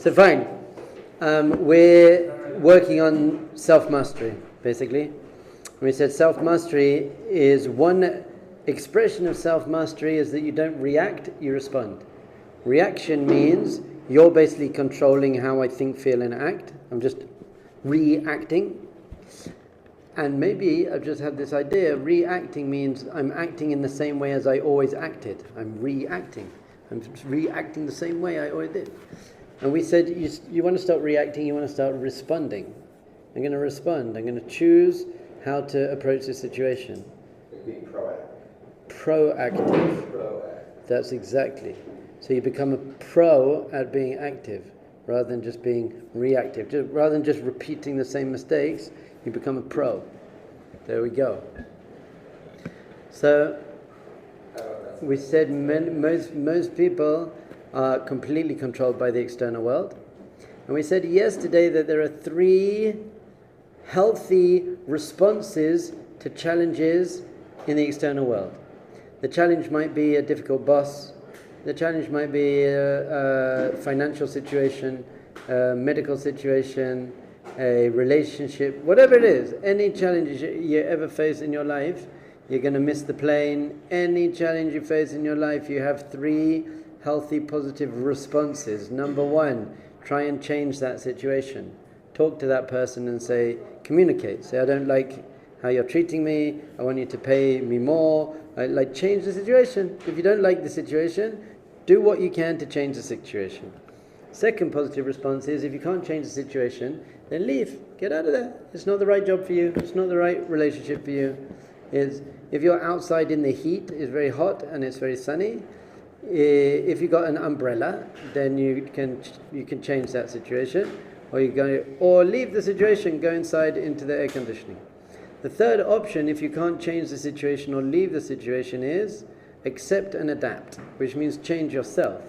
So fine. We're working on self-mastery, basically. We said self-mastery is one expression of self-mastery is that you don't react, you respond. Reaction means you're basically controlling how I think, feel, and act. I'm just reacting. And maybe I've just had this idea, reacting means I'm acting in the same way as I always acted. I'm reacting. I'm reacting the same way I always did. And we said you want to start reacting, you want to start responding. I'm going to respond. I'm going to choose how to approach the situation. Being proactive. Proactive. That's exactly. So you become a pro at being active rather than just being reactive. Rather than just repeating the same mistakes, you become a pro. There we go. So we said most people are completely controlled by the external world. And we said yesterday that there are 3 healthy responses to challenges in the external world. The challenge might be a difficult boss. The challenge might be a financial situation, a medical situation, a relationship, whatever it is. Any challenge you ever face in your life, you're going to miss the plane. Any challenge you face in your life, you have 3 healthy, positive responses. Number 1, try and change that situation. Talk to that person and communicate. Say, I don't like how you're treating me. I want you to pay me more. Change the situation. If you don't like the situation, do what you can to change the situation. Second positive response is, if you can't change the situation, then leave. Get out of there. It's not the right job for you. It's not the right relationship for you. If you're outside in the heat, it's very hot and it's very sunny, if you got an umbrella, then you can change that situation, or leave the situation, go inside into the air conditioning. The third option, if you can't change the situation or leave the situation, is accept and adapt, which means change yourself.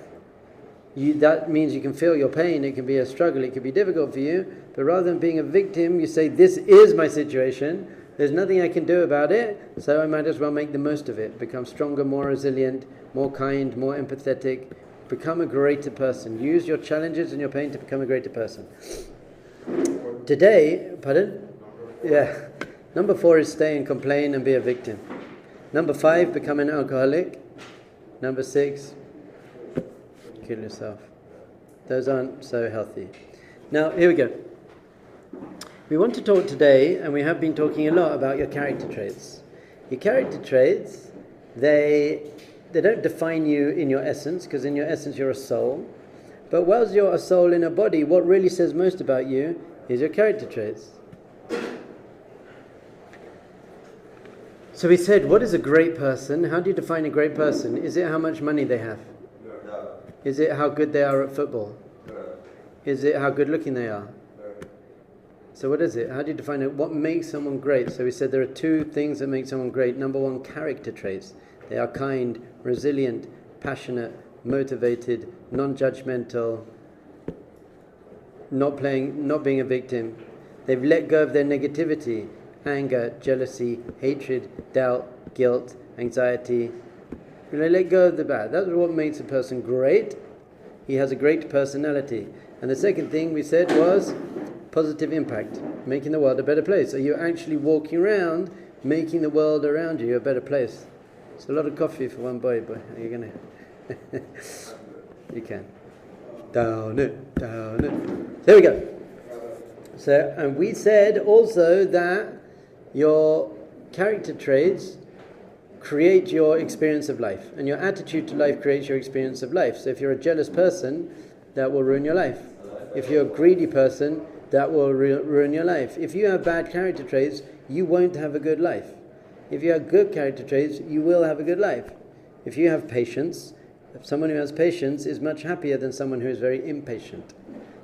That means you can feel your pain, it can be a struggle, it can be difficult for you, but rather than being a victim, you say, this is my situation, there's nothing I can do about it, so I might as well make the most of it, become stronger, more resilient, more kind, more empathetic, become a greater person. Use your challenges and your pain to become a greater person. Today, pardon? Yeah. Number 4 is stay and complain and be a victim. Number 5, become an alcoholic. Number 6, kill yourself. Those aren't so healthy. Now, here we go. We want to talk today, and we have been talking a lot about your character traits. Your character traits, they don't define you in your essence, because in your essence you're a soul. But whilst you're a soul in a body, what really says most about you is your character traits. So we said, what is a great person? How do you define a great person? Is it how much money they have? No. Is it how good they are at football? No. Is it how good looking they are? So what is it? How do you define it? What makes someone great? So we said there are 2 things that make someone great. Number 1, character traits. They are kind, resilient, passionate, motivated, non-judgmental, not being a victim. They've let go of their negativity, anger, jealousy, hatred, doubt, guilt, anxiety. They let go of the bad. That's what makes a person great. He has a great personality. And the second thing we said was positive impact, making the world a better place. Are you actually walking around making the world around you a better place? It's a lot of coffee for one boy, but are you going to? You can. Down it. There we go. So, and we said also that your character traits create your experience of life, and your attitude to life creates your experience of life. So if you're a jealous person, that will ruin your life. If you're a greedy person, that will ruin your life. If you have bad character traits, you won't have a good life. If you have good character traits, you will have a good life. If you have patience, someone who has patience is much happier than someone who is very impatient.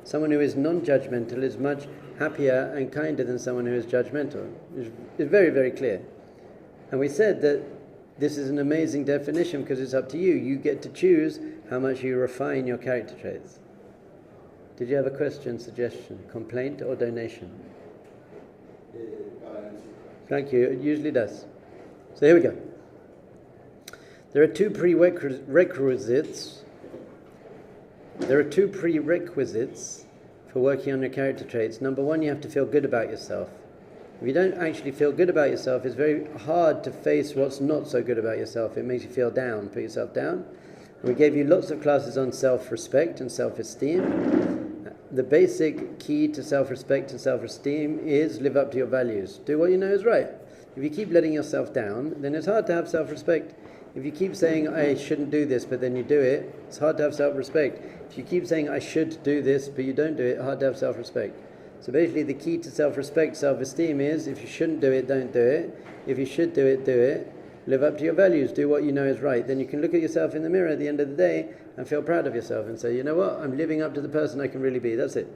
Someone who is non-judgmental is much happier and kinder than someone who is judgmental. It's very, very clear. And we said that this is an amazing definition because it's up to you. You get to choose how much you refine your character traits. Did you have a question, suggestion, complaint, or donation? Thank you. It usually does. So here we go. There are 2 prerequisites There are two prerequisites for working on your character traits. Number one, you have to feel good about yourself. If you don't actually feel good about yourself, it's very hard to face what's not so good about yourself. It makes you feel down, put yourself down. And we gave you lots of classes on self-respect and self-esteem. The basic key to self-respect and self-esteem is live up to your values. Do what you know is right. If you keep letting yourself down, then it's hard to have self-respect. If you keep saying, I shouldn't do this, but then you do it, it's hard to have self-respect. If you keep saying, I should do this, but you don't do it, hard to have self-respect. So basically the key to self-respect, self-esteem is, if you shouldn't do it, don't do it. If you should do it, do it. Live up to your values, do what you know is right. Then you can look at yourself in the mirror at the end of the day and feel proud of yourself and say, you know what, I'm living up to the person I can really be. That's it.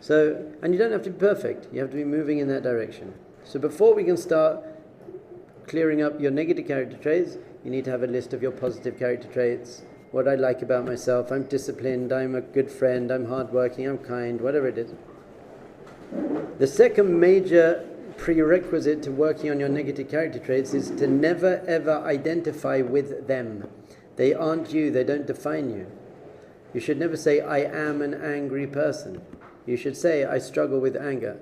So, and you don't have to be perfect. You have to be moving in that direction. So before we can start clearing up your negative character traits, you need to have a list of your positive character traits. What I like about myself, I'm disciplined, I'm a good friend, I'm hardworking, I'm kind, whatever it is. The second major prerequisite to working on your negative character traits is to never ever identify with them. They aren't you, they don't define you. You should never say, I am an angry person. You should say, I struggle with anger.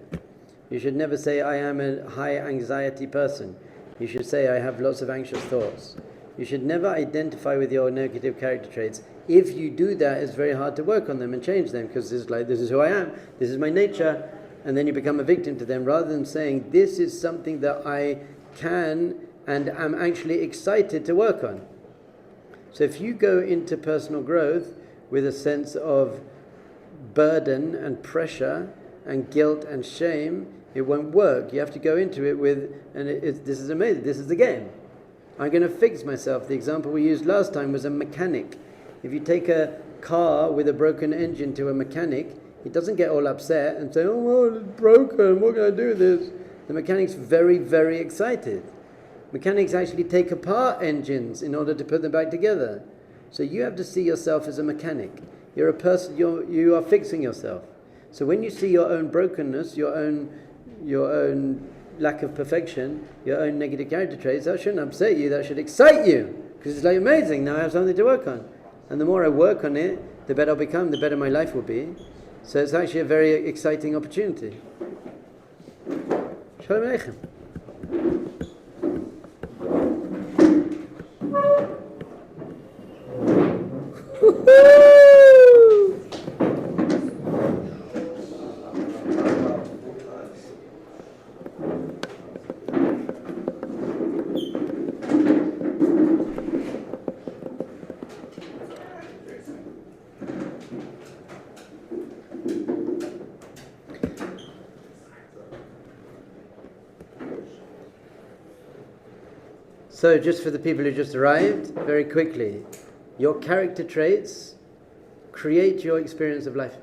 You should never say, I am a high anxiety person. You should say, I have lots of anxious thoughts. You should never identify with your negative character traits. If you do that, it's very hard to work on them and change them, because it's like, this is who I am, this is my nature, and then you become a victim to them, rather than saying, this is something that I can and am actually excited to work on. So if you go into personal growth with a sense of burden and pressure and guilt and shame, it won't work. You have to go into it with, and this is amazing, this is the game. I'm going to fix myself. The example we used last time was a mechanic. If you take a car with a broken engine to a mechanic, he doesn't get all upset and say, oh, well, it's broken, what can I do with this? The mechanic's very, very excited. Mechanics actually take apart engines in order to put them back together. So you have to see yourself as a mechanic. You're a person, you are fixing yourself. So when you see your own brokenness, your own lack of perfection, your own negative character traits, that shouldn't upset you, that should excite you. Because it's like, amazing, now I have something to work on. And the more I work on it, the better I'll become, the better my life will be. So it's actually a very exciting opportunity. Shalom Aleichem. So just for the people who just arrived, very quickly, your character traits create your experience of life.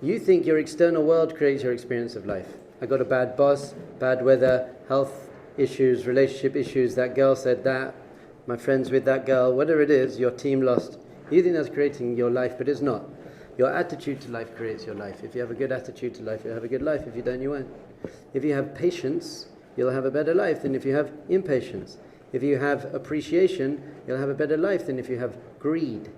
You think your external world creates your experience of life. I got a bad boss, bad weather, health issues, relationship issues, that girl said that, my friends with that girl, whatever it is, your team lost. You think that's creating your life, but it's not. Your attitude to life creates your life. If you have a good attitude to life, you'll have a good life. If you don't, you won't. If you have patience, you'll have a better life than if you have impatience. If you have appreciation, you'll have a better life than if you have greed.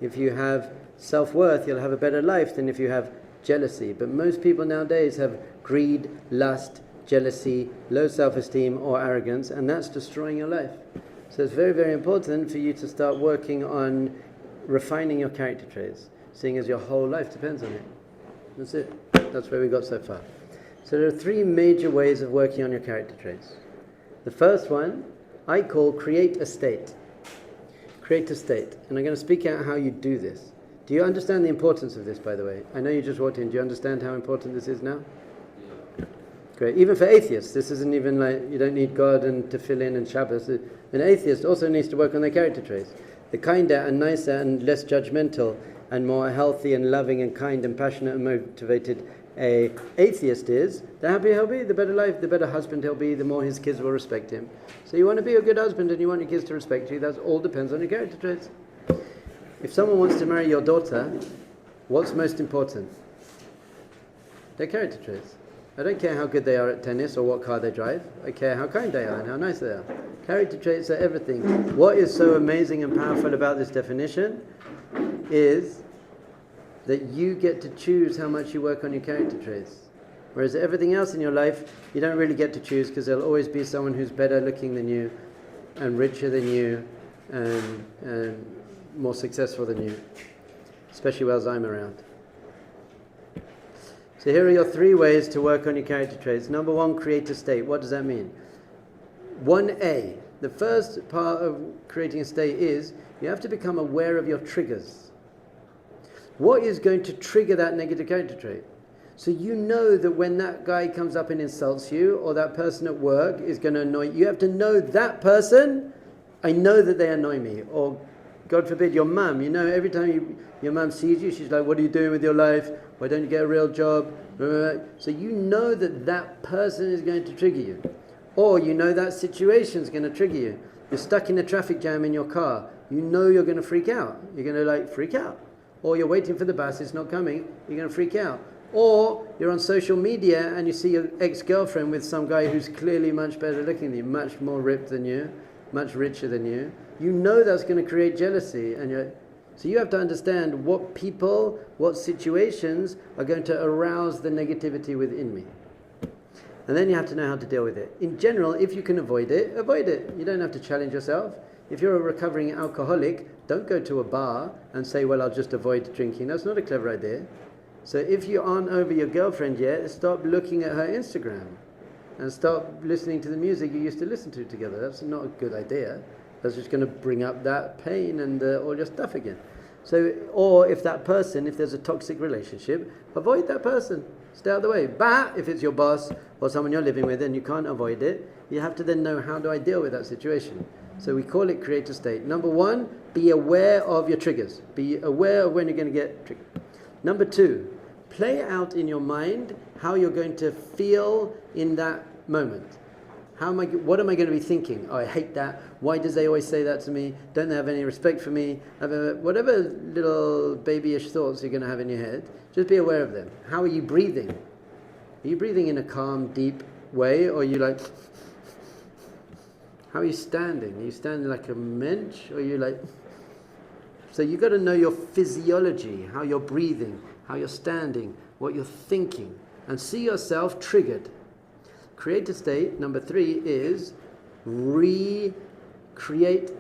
If you have self-worth, you'll have a better life than if you have jealousy. But most people nowadays have greed, lust, jealousy, low self-esteem or arrogance, and that's destroying your life. So it's very, very important for you to start working on refining your character traits, seeing as your whole life depends on it. That's it. That's where we got so far. So there are three major ways of working on your character traits. The first one I call create a state. Create a state. And I'm going to speak out how you do this. Do you understand the importance of this, by the way? I know you just walked in. Do you understand how important this is now? Great. Even for atheists, this isn't even like, you don't need God and tefillin and Shabbos. An atheist also needs to work on their character traits. The kinder and nicer and less judgmental and more healthy and loving and kind and passionate and motivated a atheist is, the happier he'll be, the better life, the better husband he'll be, the more his kids will respect him. So you want to be a good husband and you want your kids to respect you, that all depends on your character traits. If someone wants to marry your daughter, what's most important? Their character traits. I don't care how good they are at tennis or what car they drive. I care how kind they are and how nice they are. Character traits are everything. What is so amazing and powerful about this definition? is that you get to choose how much you work on your character traits. Whereas everything else in your life, you don't really get to choose, because there'll always be someone who's better looking than you and richer than you and more successful than you, especially whilst I'm around. So here are your 3 ways to work on your character traits. Number 1, create a state. What does that mean? 1A, the first part of creating a state is you have to become aware of your triggers. What is going to trigger that negative character trait? So you know that when that guy comes up and insults you, or that person at work is going to annoy you, you have to know that person, I know that they annoy me. Or God forbid, your mum, you know, every time your mum sees you, she's like, what are you doing with your life? Why don't you get a real job? So you know that that person is going to trigger you. Or you know that situation is going to trigger you. You're stuck in a traffic jam in your car. You know you're going to freak out. You're going to freak out. Or you're waiting for the bus, it's not coming, you're going to freak out. Or you're on social media and you see your ex-girlfriend with some guy who's clearly much better looking than you, much more ripped than you, much richer than you. You know that's going to create jealousy. So you have to understand what people, what situations are going to arouse the negativity within me. And then you have to know how to deal with it. In general, if you can avoid it, avoid it. You don't have to challenge yourself. If you're a recovering alcoholic, don't go to a bar and say, well, I'll just avoid drinking. That's not a clever idea. So if you aren't over your girlfriend yet, stop looking at her Instagram and stop listening to the music you used to listen to together. That's not a good idea. That's just going to bring up that pain and all your stuff again. So, or if that person, if there's a toxic relationship, avoid that person. Stay out of the way. But if it's your boss or someone you're living with and you can't avoid it, you have to then know, how do I deal with that situation? So we call it create a state. Number 1, be aware of your triggers. Be aware of when you're going to get triggered. Number 2, play out in your mind how you're going to feel in that moment. What am I going to be thinking? Oh, I hate that. Why does they always say that to me? Don't they have any respect for me? Whatever little babyish thoughts you're going to have in your head, just be aware of them. How are you breathing? Are you breathing in a calm, deep way, or are you like... How are you standing? Are you standing like a mensch, or are you like... So you've got to know your physiology, how you're breathing, how you're standing, what you're thinking, and see yourself triggered. Create a state. Number 3 is recreate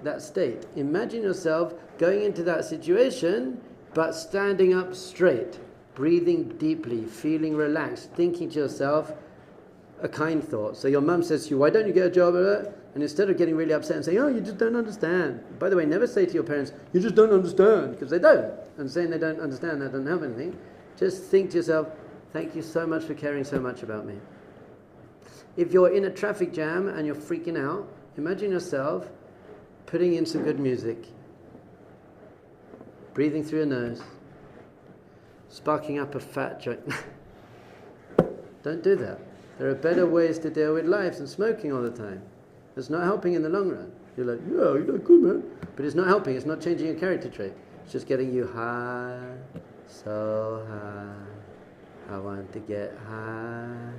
that state. Imagine yourself going into that situation, but standing up straight, breathing deeply, feeling relaxed, thinking to yourself a kind thought. So your mum says to you, why don't you get a job? And instead of getting really upset and saying, oh, you just don't understand. By the way, never say to your parents, you just don't understand, because they don't. And saying they don't understand, that doesn't help anything. Just think to yourself, thank you so much for caring so much about me. If you're in a traffic jam and you're freaking out, imagine yourself putting in some good music, breathing through your nose, sparking up a fat joint. Don't do that. There are better ways to deal with life than smoking all the time. It's not helping in the long run. You're like, yeah, you're like, good man. But it's not helping. It's not changing your character trait. It's just getting you high, so high. I want to get high.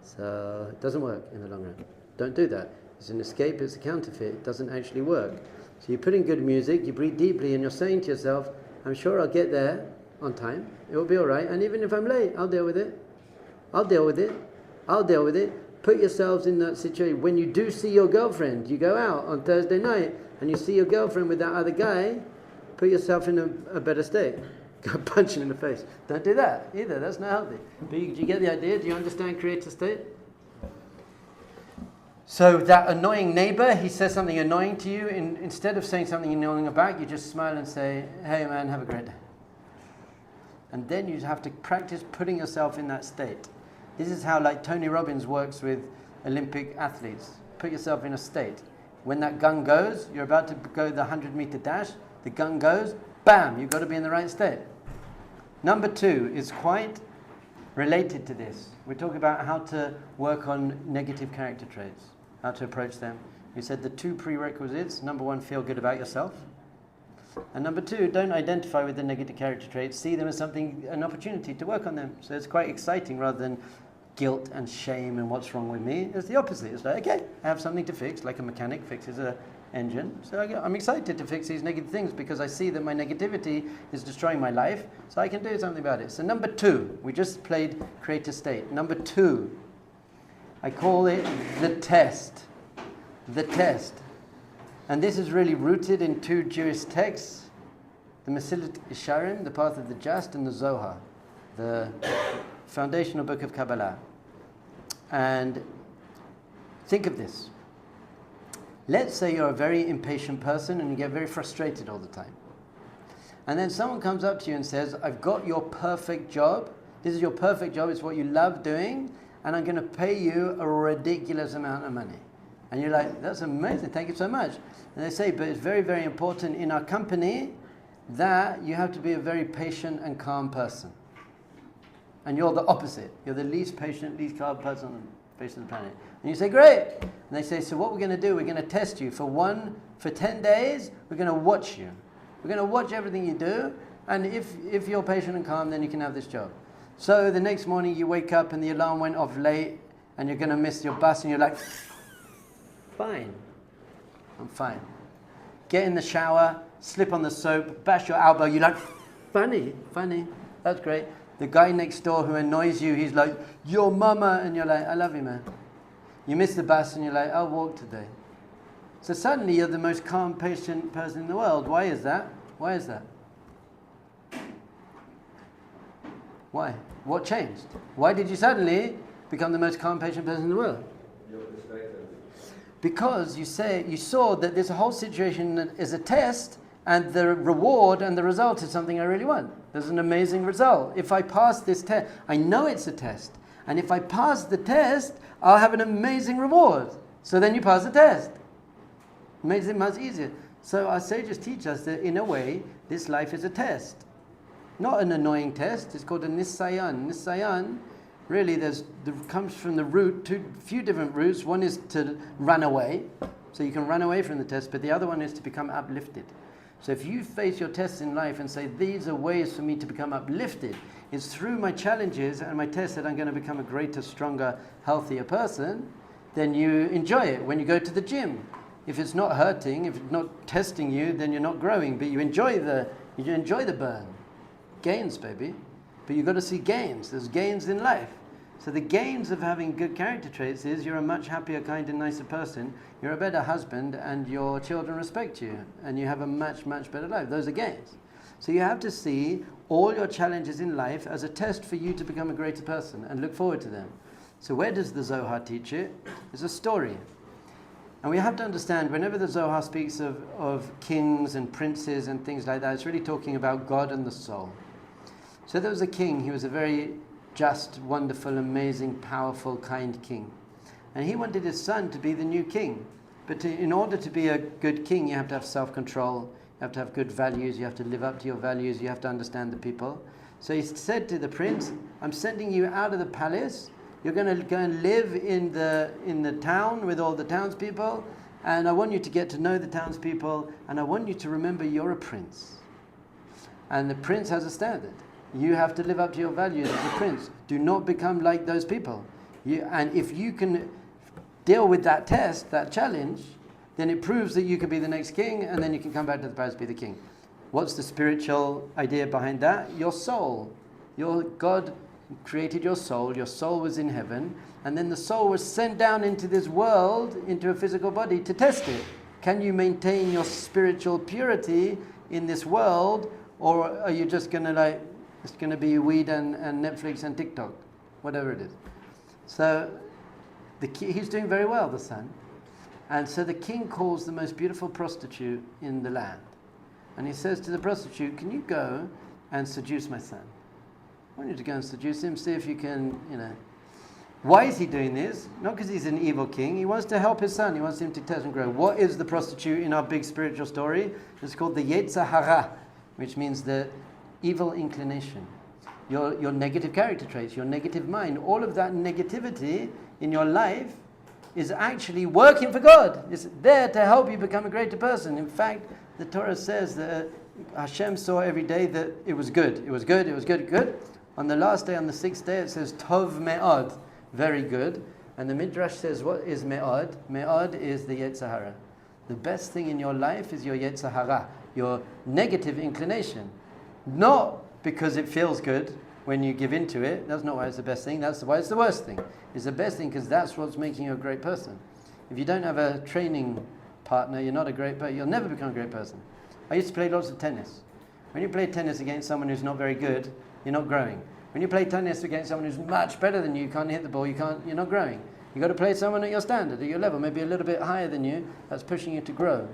So it doesn't work in the long run. Don't do that. It's an escape, it's a counterfeit. It doesn't actually work. So you put in good music, you breathe deeply, and you're saying to yourself, I'm sure I'll get there on time. It will be all right. And even if I'm late, I'll deal with it. I'll deal with it. I'll deal with it. Put yourselves in that situation. When you do see your girlfriend, you go out on Thursday night, and you see your girlfriend with that other guy, put yourself in a better state. Go punch him in the face. Don't do that either. That's not healthy. But do you get the idea? Do you understand create a state? So that annoying neighbor, he says something annoying to you. Instead of saying something annoying back, you just smile and say, hey man, have a great day. And then you have to practice putting yourself in that state. This is how Tony Robbins works with Olympic athletes. Put yourself in a state. When that gun goes, you're about to go the 100-meter dash, the gun goes, bam, you've got to be in the right state. Number 2 is quite related to this. We're talking about how to work on negative character traits, how to approach them. We said the 2 prerequisites. Number 1, feel good about yourself. And number 2, don't identify with the negative character traits. See them as an opportunity to work on them. So it's quite exciting rather than guilt and shame and what's wrong with me. It's the opposite. It's like, okay, I have something to fix, like a mechanic fixes a engine. So I'm excited to fix these negative things because I see that my negativity is destroying my life, so I can do something about it. So number 2, we just played create a state. Number 2, I call it the test. The test. And this is really rooted in 2 Jewish texts, the Mesilat Yesharim, the Path of the Just, and the Zohar, the foundational book of Kabbalah. And think of this. Let's say you're a very impatient person and you get very frustrated all the time. And then someone comes up to you and says, I've got your perfect job. This is your perfect job. It's what you love doing. And I'm going to pay you a ridiculous amount of money. And you're like, that's amazing. Thank you so much. And they say, but it's very, very important in our company that you have to be a very patient and calm person. And you're the opposite. You're the least patient, least calm person on the face of the planet. And you say, great. And they say, so what we're going to do, we're going to test you for 10 days, we're going to watch you. We're going to watch everything you do. And if you're patient and calm, then you can have this job. So the next morning you wake up and the alarm went off late and you're going to miss your bus and you're like, fine. I'm fine. Get in the shower, slip on the soap, bash your elbow. You're like, funny. That's great. The guy next door who annoys you, he's like, your mama. And you're like, I love you, man. You miss the bus and you're like, I'll walk today. So suddenly you're the most calm, patient person in the world. Why is that? Why is that? Why? What changed? Why did you suddenly become the most calm, patient person in the world? Your perspective. Because you saw that this whole situation is a test, and the reward and the result is something I really want. There's an amazing result. If I pass this test, I know it's a test. And if I pass the test, I'll have an amazing reward. So then you pass the test. Makes it much easier. So our sages teach us that in a way, this life is a test. Not an annoying test. It's called a nisayan. Nisayan, really, comes from the root, few different roots. One is to run away. So you can run away from the test, but the other one is to become uplifted. So if you face your tests in life and say, these are ways for me to become uplifted, it's through my challenges and my tests that I'm going to become a greater, stronger, healthier person, then you enjoy it. When you go to the gym, if it's not hurting, if it's not testing you, then you're not growing, but you enjoy the burn. Gains, baby. But you've got to see gains. There's gains in life. So the gains of having good character traits is you're a much happier, kinder, nicer person, you're a better husband, and your children respect you, and you have a much, much better life. Those are gains. So you have to see all your challenges in life as a test for you to become a greater person and look forward to them. So where does the Zohar teach it? It's a story. And we have to understand, whenever the Zohar speaks of kings and princes and things like that, it's really talking about God and the soul. So there was a king. He was a very just, wonderful, amazing, powerful, kind king. And he wanted his son to be the new king. But in order to be a good king, you have to have self-control, you have to have good values, you have to live up to your values, you have to understand the people. So he said to the prince, I'm sending you out of the palace. You're going to go and live in the town with all the townspeople, and I want you to get to know the townspeople, and I want you to remember you're a prince. And the prince has a standard. You have to live up to your values as a prince. Do not become like those people. And if you can deal with that test, that challenge, then it proves that you can be the next king, and then you can come back to the palace to be the king. What's the spiritual idea behind that? Your soul. God created your soul was in heaven, and then the soul was sent down into this world, into a physical body, to test it. Can you maintain your spiritual purity in this world, or are you just going to it's going to be weed and Netflix and TikTok, whatever it is. So he's doing very well, the son. And so the king calls the most beautiful prostitute in the land. And he says to the prostitute, can you go and seduce my son? I want you to go and seduce him, see if you can, Why is he doing this? Not because he's an evil king. He wants to help his son. He wants him to test and grow. What is the prostitute in our big spiritual story? It's called the Yetzer Hara, which means the evil inclination. Your negative character traits, your negative mind, all of that negativity in your life is actually working for God. It's there to help you become a greater person. In fact, the Torah says that Hashem saw every day that it was good. It was good, it was good, good. On the last day, on the 6th day, it says Tov Me'od, very good. And the Midrash says, what is Me'od? Me'od is the Yetzer Hara. The best thing in your life is your Yetzer Hara, your negative inclination. Not because it feels good when you give into it. That's not why it's the best thing. That's why it's the worst thing. It's the best thing because that's what's making you a great person. If you don't have a training partner, you're not a great person. You'll never become a great person. I used to play lots of tennis. When you play tennis against someone who's not very good, you're not growing. When you play tennis against someone who's much better than you can't hit the ball, you're not growing. You've got to play someone at your standard, at your level, maybe a little bit higher than you, that's pushing you to grow.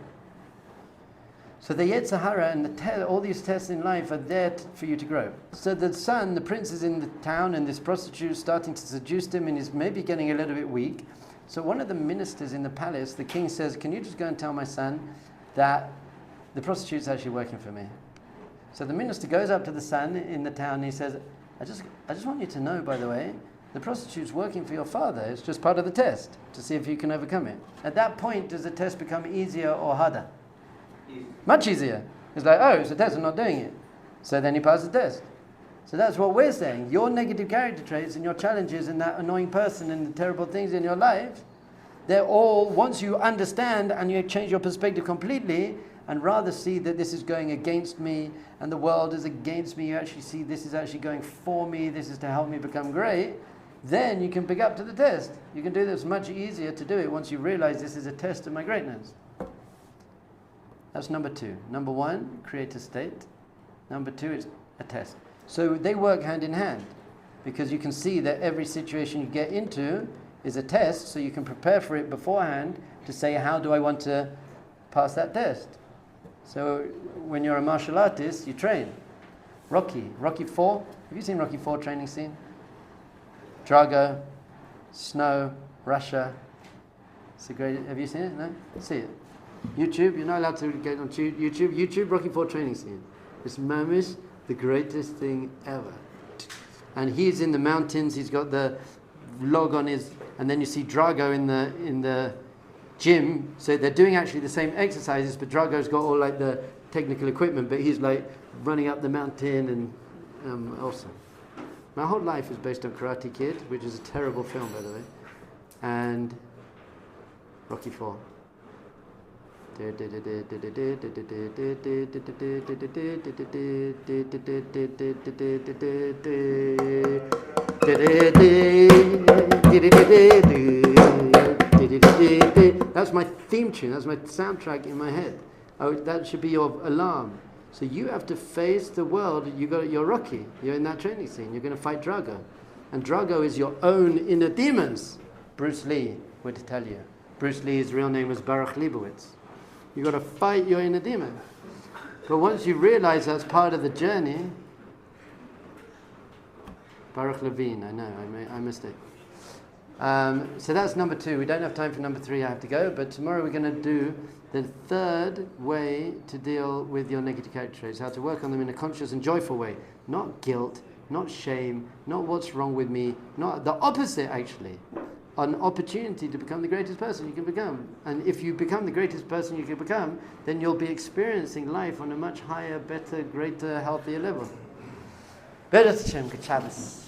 So the Yetzer Hara and all these tests in life are there for you to grow. So the son, the prince is in the town and this prostitute is starting to seduce him and he's maybe getting a little bit weak. So one of the ministers in the palace, the king says, can you just go and tell my son that the prostitute's actually working for me? So the minister goes up to the son in the town and he says, I just want you to know, by the way, the prostitute's working for your father. It's just part of the test to see if you can overcome it. At that point, does the test become easier or harder? Easy. Much easier. It's like, oh, it's a test, I'm not doing it. So then he passes the test. So that's what we're saying. Your negative character traits and your challenges and that annoying person and the terrible things in your life, they're all, once you understand and you change your perspective completely and rather see that this is going against me and the world is against me, you actually see this is actually going for me, this is to help me become great, then you can pick up to the test. You can do this much easier to do it once you realize this is a test of my greatness. That's number 2. Number 1, create a state. Number 2 is a test. So they work hand in hand because you can see that every situation you get into is a test, so you can prepare for it beforehand to say, how do I want to pass that test? So when you're a martial artist, you train. Rocky 4. Have you seen Rocky 4 training scene? Drago, snow, Russia. It's a great. Have you seen it? No? See it. YouTube. You're not allowed to get on YouTube. YouTube Rocky 4 training scene. It's mamish the greatest thing ever. And he's in the mountains. He's got the log on his, and then you see Drago in the gym. So they're doing actually the same exercises, but Drago's got all like the technical equipment, but he's like running up the mountain and awesome. My whole life is based on Karate Kid, which is a terrible film, by the way, and Rocky 4. That's my theme tune, that's my soundtrack in my head. That should be your alarm. So you have to face the world. You're Rocky. You're in that training scene. You're going to fight Drago. And Drago is your own inner demons. Bruce Lee would tell you. Bruce Lee's real name was Baruch Leibowitz. You've got to fight your inner demon. But once you realize that's part of the journey, Baruch Levine, I know, I missed it. So that's number 2. We don't have time for number 3, I have to go. But tomorrow we're going to do the 3rd way to deal with your negative character traits, how to work on them in a conscious and joyful way. Not guilt, not shame, not what's wrong with me, not the opposite actually. An opportunity to become the greatest person you can become. And if you become the greatest person you can become, then you'll be experiencing life on a much higher, better, greater, healthier level. Better Hashem, good Shabbos.